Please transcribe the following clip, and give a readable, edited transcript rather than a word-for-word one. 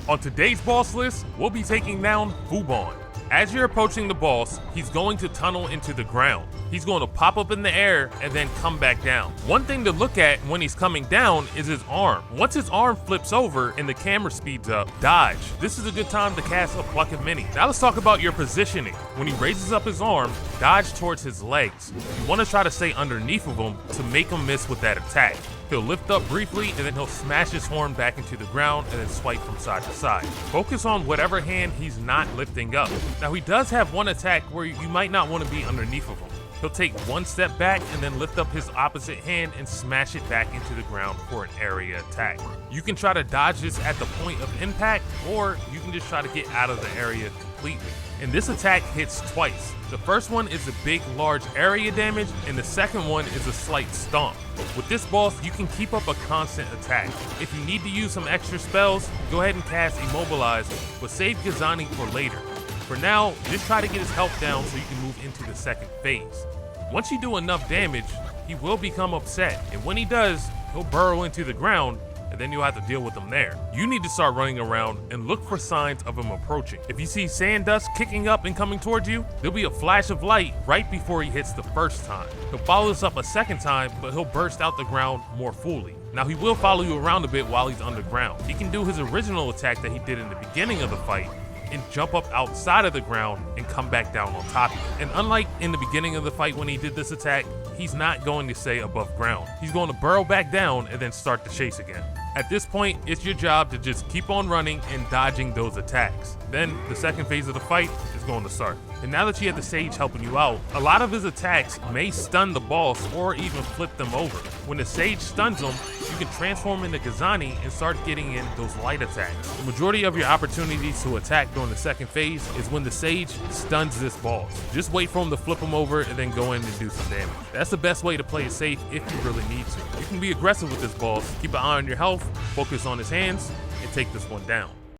On today's boss list, we'll be taking down Fuban. As you're approaching the boss, he's going to tunnel into the ground. He's going to pop up in the air and then come back down. One thing to look at when he's coming down is his arm. Once his arm flips over and the camera speeds up, dodge. This is a good time to cast a Pluck of Mini. Now let's talk about your positioning. When he raises up his arm, dodge towards his legs. You want to try to stay underneath of him to make him miss with that attack. He'll lift up briefly and then he'll smash his horn back into the ground and then swipe from side to side. Focus on whatever hand he's not lifting up. Now he does have one attack where you might not want to be underneath of him. He'll take one step back and then lift up his opposite hand and smash it back into the ground for an area attack. You can try to dodge this at the point of impact, or you can just try to get out of the area completely. And this attack hits twice. The first one is a big, large area damage, and the second one is a slight stomp. With this boss, you can keep up a constant attack. If you need to use some extra spells, go ahead and cast Immobilize, but save Jugzone for later. For now, just try to get his health down so you can move into the second phase. Once you do enough damage, he will become upset, and when he does, he'll burrow into the ground, and then you'll have to deal with him there. You need to start running around and look for signs of him approaching. If you see sand dust kicking up and coming towards you, there'll be a flash of light right before he hits the first time. He'll follow this up a second time, but he'll burst out the ground more fully. Now he will follow you around a bit while he's underground. He can do his original attack that he did in the beginning of the fight, and jump up outside of the ground and come back down on top of it. And unlike in the beginning of the fight when he did this attack, he's not going to stay above ground. He's going to burrow back down and then start the chase again. At this point, it's your job to just keep on running and dodging those attacks. Then the second phase of the fight is going to start. And now that you have the sage helping you out, a lot of his attacks may stun the boss or even flip them over. When the sage stuns him, you can transform into Jugzone and start getting in those light attacks. The majority of your opportunities to attack during the second phase is when the sage stuns this boss. Just wait for him to flip him over and then go in and do some damage. That's the best way to play it safe if you really need to. You can be aggressive with this boss, keep an eye on your health, focus on his hands, and take this one down.